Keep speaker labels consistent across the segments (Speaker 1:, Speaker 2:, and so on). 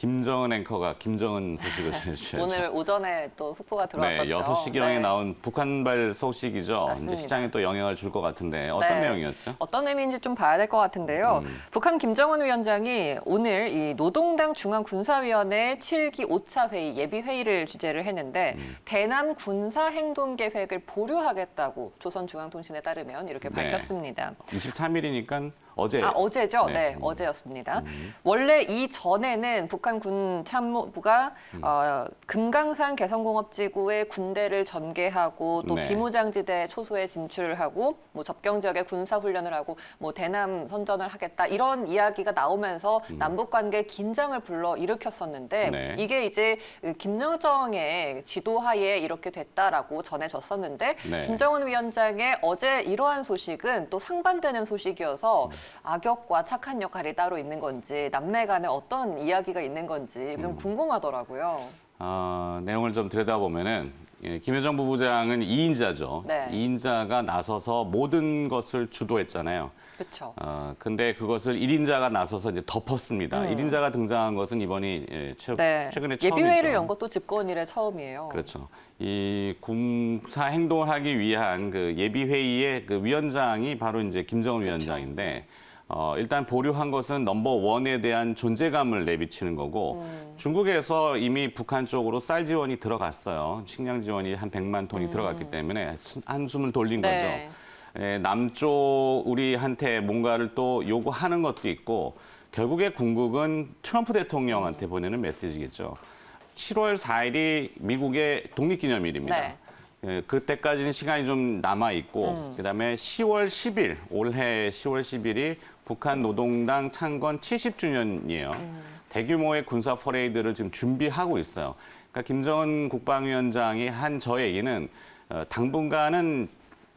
Speaker 1: 김정은 앵커가 김정은 소식을 전해주셔야죠.
Speaker 2: 오늘 오전에 또 속보가 들어왔었죠.
Speaker 1: 네, 6시경에
Speaker 2: 네.
Speaker 1: 나온 북한발 소식이죠.
Speaker 2: 맞습니다.
Speaker 1: 이제 시장에 또 영향을 줄 것 같은데 어떤
Speaker 2: 네.
Speaker 1: 내용이었죠?
Speaker 2: 어떤 의미인지 좀 봐야 될 것 같은데요. 북한 김정은 위원장이 오늘 이 노동당 중앙군사위원회 7기 5차 회의 예비회의를 주재를 했는데 대남 군사행동계획을 보류하겠다고 조선중앙통신에 따르면 이렇게
Speaker 1: 네.
Speaker 2: 밝혔습니다.
Speaker 1: 23일이니까 어제.
Speaker 2: 어제죠?
Speaker 1: 네.
Speaker 2: 네, 어제였습니다. 원래 이전에는 북한 군 참모부가 금강산 개성공업지구에 군대를 전개하고 또
Speaker 1: 네.
Speaker 2: 비무장지대 초소에 진출을 하고 뭐 접경 지역에 군사훈련을 하고 뭐 대남 선전을 하겠다 이런 이야기가 나오면서 남북 관계 긴장을 불러 일으켰었는데
Speaker 1: 네.
Speaker 2: 이게 이제 김여정의 지도하에 이렇게 됐다라고 전해졌었는데
Speaker 1: 네.
Speaker 2: 김정은 위원장의 어제 이러한 소식은 또 상반되는 소식이어서 악역과 착한 역할이 따로 있는 건지 남매 간에 어떤 이야기가 있는 건지 좀 궁금하더라고요.
Speaker 1: 내용을 좀 들여다보면은 김여정 부부장은 2인자죠.
Speaker 2: 네.
Speaker 1: 2인자가 나서서 모든 것을 주도했잖아요.
Speaker 2: 그렇죠.
Speaker 1: 근데 그것을 1인자가 나서서 이제 덮었습니다. 1인자가 등장한 것은 이번이
Speaker 2: 네.
Speaker 1: 최근에 처음이죠.
Speaker 2: 예비회의를 연 것도 집권 이래 처음이에요.
Speaker 1: 그렇죠. 이 군사 행동을 하기 위한 그 예비회의의 그 위원장이 바로 이제 김정은 위원장인데, 일단 보류한 것은 넘버1에 대한 존재감을 내비치는 거고, 중국에서 이미 북한 쪽으로 쌀 지원이 들어갔어요. 식량 지원이 한 100만 톤이 들어갔기 때문에 한숨을 돌린
Speaker 2: 네.
Speaker 1: 거죠. 남쪽 우리한테 뭔가를 또 요구하는 것도 있고, 결국에 궁극은 트럼프 대통령한테 보내는 메시지겠죠. 7월 4일이 미국의 독립기념일입니다.
Speaker 2: 네.
Speaker 1: 그때까지는 시간이 좀 남아 있고, 그다음에 10월 10일, 올해 10월 10일이 북한 노동당 창건 70주년이에요. 대규모의 군사 퍼레이드를 지금 준비하고 있어요. 그러니까 김정은 국방위원장이 한 저 얘기는 당분간은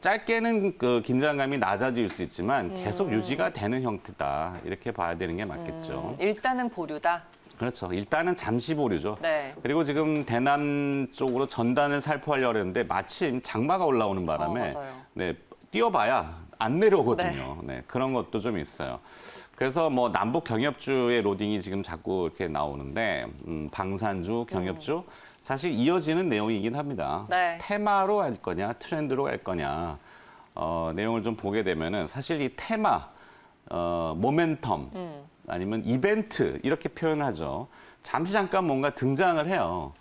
Speaker 1: 짧게는 그 긴장감이 낮아질 수 있지만 계속 유지가 되는 형태다. 이렇게 봐야 되는 게 맞겠죠.
Speaker 2: 일단은 보류다.
Speaker 1: 그렇죠. 일단은 잠시 보류죠.
Speaker 2: 네.
Speaker 1: 그리고 지금 대남 쪽으로 전단을 살포하려고 했는데 마침 장마가 올라오는 바람에
Speaker 2: 맞아요.
Speaker 1: 네, 뛰어봐야 안 내려오거든요. 네, 그런 것도 좀 있어요. 그래서 뭐 남북 경협주의 로딩이 지금 자꾸 이렇게 나오는데 방산주, 경협주 사실 이어지는 내용이긴 합니다.
Speaker 2: 네.
Speaker 1: 테마로 할 거냐, 트렌드로 할 거냐 내용을 좀 보게 되면은 사실 이 테마, 모멘텀 아니면 이벤트 이렇게 표현하죠. 잠시 잠깐 뭔가 등장을 해요.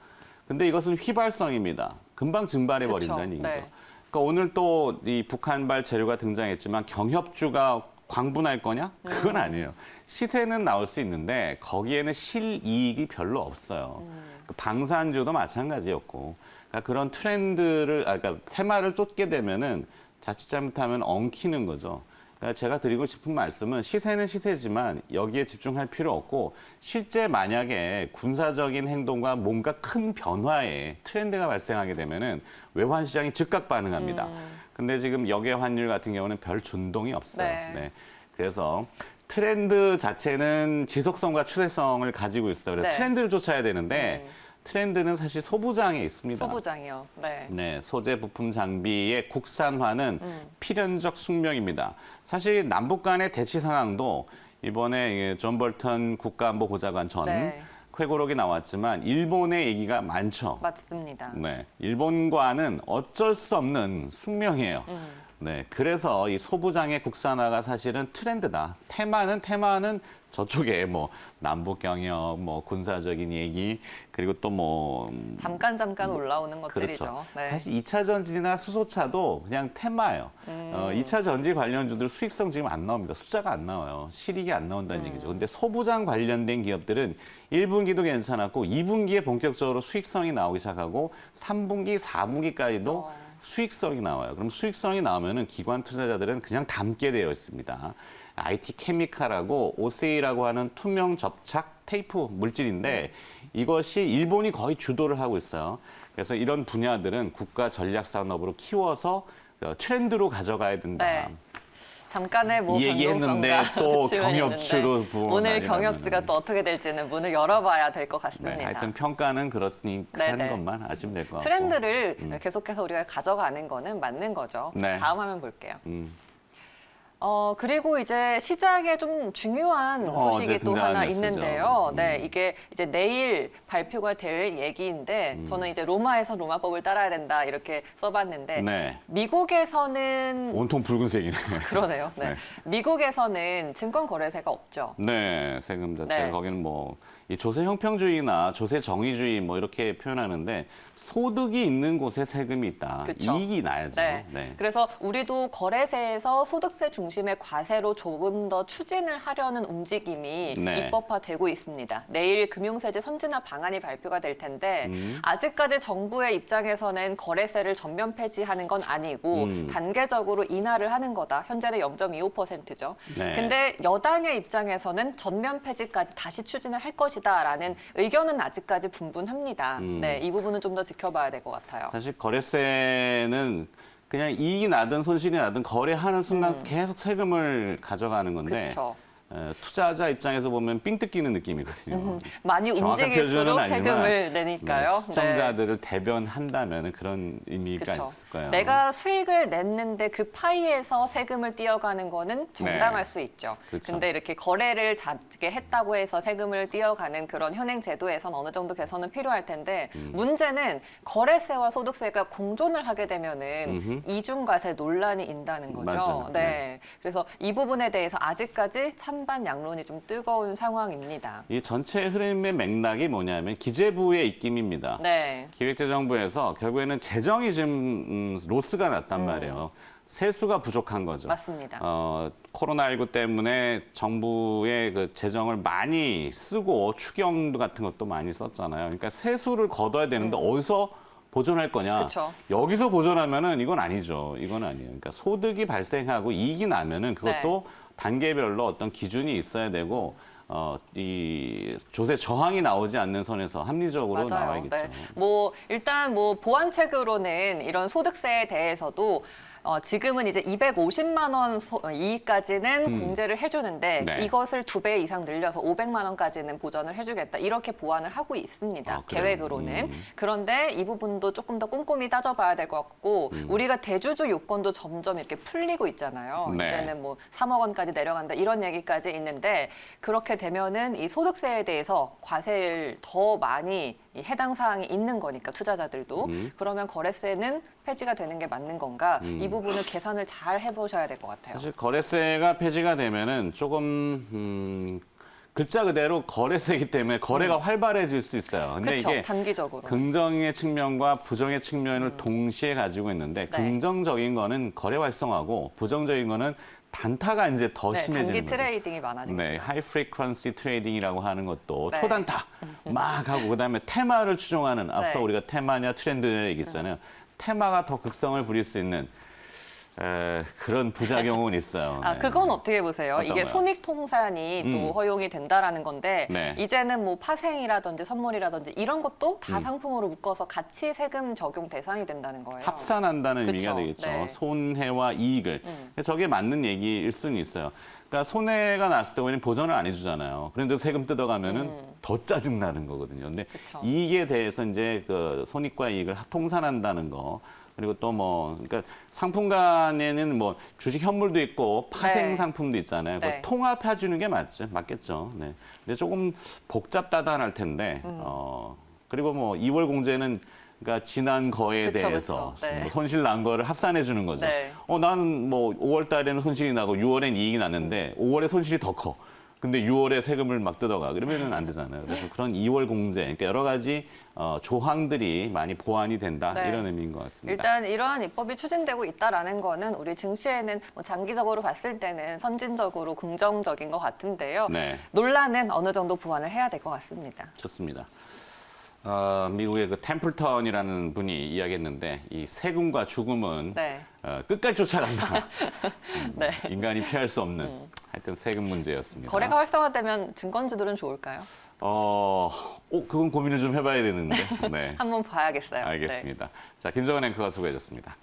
Speaker 1: 근데 이것은 휘발성입니다. 금방 증발해 버린다는
Speaker 2: 그쵸.
Speaker 1: 얘기죠.
Speaker 2: 네.
Speaker 1: 그러니까 오늘 또 이 북한발 재료가 등장했지만 경협주가 광분할 거냐? 그건 아니에요. 시세는 나올 수 있는데 거기에는 실이익이 별로 없어요. 그 방산주도 마찬가지였고, 그러니까 그런 트렌드를, 그러니까 테마를 쫓게 되면은 자칫 잘못하면 엉키는 거죠. 그러니까 제가 드리고 싶은 말씀은 시세는 시세지만 여기에 집중할 필요 없고 실제 만약에 군사적인 행동과 뭔가 큰 변화의 트렌드가 발생하게 되면은 외환 시장이 즉각 반응합니다. 근데 지금 역외 환율 같은 경우는 별 준동이 없어요.
Speaker 2: 네.
Speaker 1: 네. 그래서 트렌드 자체는 지속성과 추세성을 가지고 있어요. 그래서
Speaker 2: 네.
Speaker 1: 트렌드를 쫓아야 되는데 트렌드는 사실 소부장에 있습니다.
Speaker 2: 소부장이요. 네.
Speaker 1: 네, 소재 부품 장비의 국산화는 필연적 숙명입니다. 사실 남북 간의 대치 상황도 이번에 존 볼턴 국가안보보좌관 전
Speaker 2: 네.
Speaker 1: 회고록이 나왔지만 일본의 얘기가 많죠.
Speaker 2: 맞습니다.
Speaker 1: 네, 일본과는 어쩔 수 없는 숙명이에요. 네, 그래서 이 소부장의 국산화가 사실은 트렌드다. 테마는 저쪽에 뭐 남북 경협, 뭐 군사적인 얘기, 그리고 또 뭐
Speaker 2: 잠깐 올라오는 것들이죠.
Speaker 1: 그렇죠.
Speaker 2: 네.
Speaker 1: 사실 2차 전지나 수소차도 그냥 테마예요. 2차 전지 관련주들 수익성 지금 안 나옵니다. 숫자가 안 나와요. 실익이 안 나온다는 얘기죠. 근데 소부장 관련된 기업들은 1분기도 괜찮았고 2분기에 본격적으로 수익성이 나오기 시작하고 3분기, 4분기까지도 수익성이 나와요. 그럼 수익성이 나오면은 기관 투자자들은 그냥 담게 되어 있습니다. IT 케미칼하고 오세이라고 하는 투명 접착 테이프 물질인데 이것이 일본이 거의 주도를 하고 있어요. 그래서 이런 분야들은 국가 전략 산업으로 키워서 트렌드로 가져가야 된다.
Speaker 2: 네. 잠깐의 뭐
Speaker 1: 이 얘기했는데 또 경협주로 부어
Speaker 2: 오늘
Speaker 1: 난리
Speaker 2: 경협주가
Speaker 1: 나면은.
Speaker 2: 또 어떻게 될지는 문을 열어봐야 될 것 같습니다.
Speaker 1: 네, 하여튼 평가는 그렇으니까
Speaker 2: 네,
Speaker 1: 하는
Speaker 2: 네.
Speaker 1: 것만 아시면 될 것 같고.
Speaker 2: 트렌드를 계속해서 우리가 가져가는 거는 맞는 거죠.
Speaker 1: 네.
Speaker 2: 다음 화면 볼게요. 그리고 이제 시장에 좀 중요한 소식이
Speaker 1: 어제
Speaker 2: 또 하나
Speaker 1: 등장한 뉴스죠.
Speaker 2: 있는데요. 네, 이게 이제 내일 발표가 될 얘기인데 저는 이제 로마에서 로마법을 따라야 된다 이렇게 써봤는데
Speaker 1: 네.
Speaker 2: 미국에서는
Speaker 1: 온통 붉은색이네.
Speaker 2: 그러네요. 네.
Speaker 1: 네.
Speaker 2: 미국에서는 증권거래세가 없죠.
Speaker 1: 네, 세금 자체가
Speaker 2: 네.
Speaker 1: 거기는 뭐 이 조세 형평주의나 조세 정의주의 뭐 이렇게 표현하는데 소득이 있는 곳에 세금이 있다.
Speaker 2: 그쵸.
Speaker 1: 이익이 나야죠.
Speaker 2: 네.
Speaker 1: 네.
Speaker 2: 그래서 우리도 거래세에서 소득세 중심의 과세로 조금 더 추진을 하려는 움직임이
Speaker 1: 네.
Speaker 2: 입법화되고 있습니다. 내일 금융세제 선진화 방안이 발표가 될 텐데
Speaker 1: 음.
Speaker 2: 아직까지 정부의 입장에서는 거래세를 전면 폐지하는 건 아니고 단계적으로 인하를 하는 거다. 현재는 0.25%죠.
Speaker 1: 네.
Speaker 2: 근데 여당의 입장에서는 전면 폐지까지 다시 추진을 할 것이다라는 의견은 아직까지 분분합니다. 네, 이 부분은 좀 더 지켜봐야 될 것 같아요.
Speaker 1: 사실 거래세는 그냥 이익이 나든 손실이 나든 거래하는 순간 계속 세금을 가져가는 건데
Speaker 2: 그렇죠.
Speaker 1: 투자자 입장에서 보면 삥 뜯기는 느낌이거든요.
Speaker 2: 많이
Speaker 1: 정확한
Speaker 2: 움직일수록
Speaker 1: 표준은 아니지만,
Speaker 2: 세금을 내니까요.
Speaker 1: 네, 시청자들을 대변한다면 그런 의미가
Speaker 2: 그쵸.
Speaker 1: 있을 거예요.
Speaker 2: 내가 수익을 냈는데 그 파이에서 세금을 떼어가는 거는 정당할 수 있죠.
Speaker 1: 그쵸.
Speaker 2: 근데 이렇게 거래를 작게 했다고 해서 세금을 떼어가는 그런 현행 제도에선 어느 정도 개선은 필요할 텐데 문제는 거래세와 소득세가 공존을 하게 되면은 이중과세 논란이 인다는 거죠.
Speaker 1: 맞아요.
Speaker 2: 네. 그래서 이 부분에 대해서 아직까지 찬반 양론이 좀 뜨거운 상황입니다.
Speaker 1: 이 전체 흐름의 맥락이 뭐냐면 기재부의 입김입니다.
Speaker 2: 네.
Speaker 1: 기획재정부에서 결국에는 재정이 지금 로스가 났단 말이에요. 세수가 부족한 거죠.
Speaker 2: 맞습니다.
Speaker 1: 코로나19 때문에 정부의 그 재정을 많이 쓰고 추경 같은 것도 많이 썼잖아요. 그러니까 세수를 거둬야 되는데 어디서 보존할 거냐?
Speaker 2: 그쵸.
Speaker 1: 여기서 보존하면은 이건 아니죠. 이건 아니에요. 그러니까 소득이 발생하고 이익이 나면은 그것도 단계별로 어떤 기준이 있어야 되고 이 조세 저항이 나오지 않는 선에서 합리적으로 나와야겠죠.
Speaker 2: 네. 뭐 일단 뭐 보완책으로는 이런 소득세에 대해서도 지금은 이제 250만 원 이익까지는 공제를 해주는데
Speaker 1: 네.
Speaker 2: 이것을 2배 이상 늘려서 500만 원까지는 보전을 해주겠다 이렇게 보완을 하고 있습니다.
Speaker 1: 아, 그래요?
Speaker 2: 계획으로는. 그런데 이 부분도 조금 더 꼼꼼히 따져봐야 될 것 같고 우리가 대주주 요건도 점점 이렇게 풀리고 있잖아요.
Speaker 1: 네.
Speaker 2: 이제는 뭐 3억 원까지 내려간다 이런 얘기까지 있는데 그렇게 되면은 이 소득세에 대해서 과세를 더 많이 이 해당 사항이 있는 거니까 투자자들도 그러면 거래세는 폐지가 되는 게 맞는 건가 이 부분을 계산을 잘 해보셔야 될 것 같아요.
Speaker 1: 사실 거래세가 폐지가 되면은 조금 글자 그대로 거래세이기 때문에 거래가 활발해질 수 있어요. 근데
Speaker 2: 그렇죠.
Speaker 1: 이게
Speaker 2: 단기적으로.
Speaker 1: 긍정의 측면과 부정의 측면을 동시에 가지고 있는데
Speaker 2: 네.
Speaker 1: 긍정적인 거는 거래 활성화고 부정적인 거는 단타가 이제 더
Speaker 2: 네,
Speaker 1: 심해지는
Speaker 2: 단기
Speaker 1: 거죠.
Speaker 2: 트레이딩이 많아지겠죠.
Speaker 1: 네, 하이 프리퀀시 트레이딩이라고 하는 것도
Speaker 2: 네.
Speaker 1: 초단타 막 하고 그다음에 테마를 추종하는 앞서
Speaker 2: 네.
Speaker 1: 우리가 테마냐 트렌드 얘기했잖아요. 테마가 더 극성을 부릴 수 있는 그런 부작용은 있어요.
Speaker 2: 아,
Speaker 1: 네.
Speaker 2: 그건 어떻게 보세요?
Speaker 1: 어떤
Speaker 2: 이게
Speaker 1: 거요?
Speaker 2: 손익통산이 또 허용이 된다라는 건데
Speaker 1: 네.
Speaker 2: 이제는 뭐 파생이라든지 선물이라든지 이런 것도 다 상품으로 묶어서 같이 세금 적용 대상이 된다는 거예요.
Speaker 1: 합산한다는
Speaker 2: 그쵸.
Speaker 1: 의미가 되겠죠.
Speaker 2: 네.
Speaker 1: 손해와 이익을. 저게 맞는 얘기일 수는 있어요. 그러니까 손해가 났을 때 우리는 보전을 안 해주잖아요. 그런데 세금 뜯어가면은 더 짜증 나는 거거든요. 근데
Speaker 2: 그쵸.
Speaker 1: 이익에 대해서 이제 그 손익과 이익을 통산한다는 거. 그리고 또 뭐, 그러니까 상품 간에는 뭐 주식 현물도 있고 파생
Speaker 2: 네.
Speaker 1: 상품도 있잖아요. 그걸
Speaker 2: 네.
Speaker 1: 통합해 주는 게 맞겠죠. 네. 근데 조금 복잡다단할 텐데, 그리고 뭐 2월 공제는 그러니까 지난 거에
Speaker 2: 그쵸,
Speaker 1: 대해서
Speaker 2: 그쵸. 네.
Speaker 1: 뭐 손실 난 거를 합산해 주는 거죠.
Speaker 2: 네.
Speaker 1: 나는 뭐 5월 달에는 손실이 나고 6월엔 이익이 났는데 5월에 손실이 더 커. 근데 6월에 세금을 막 뜯어가. 그러면은 안 되잖아요. 그래서 그런 2월 공제, 그러니까 여러 가지 조항들이 많이 보완이 된다.
Speaker 2: 네.
Speaker 1: 이런 의미인 것 같습니다.
Speaker 2: 일단 이러한 입법이 추진되고 있다라는 거는 우리 증시에는 뭐 장기적으로 봤을 때는 선진적으로 긍정적인 것 같은데요.
Speaker 1: 네.
Speaker 2: 논란은 어느 정도 보완을 해야 될 것 같습니다.
Speaker 1: 좋습니다. 미국의 그 템플턴이라는 분이 이야기했는데 이 세금과 죽음은
Speaker 2: 네.
Speaker 1: 끝까지 쫓아간다.
Speaker 2: 네.
Speaker 1: 인간이 피할 수 없는 하여튼 세금 문제였습니다.
Speaker 2: 거래가 활성화되면 증권주들은 좋을까요?
Speaker 1: 그건 고민을 좀 해봐야 되는데. 네.
Speaker 2: 한번 봐야겠어요. 네.
Speaker 1: 알겠습니다. 자, 김정은 앵커가 수고해줬습니다.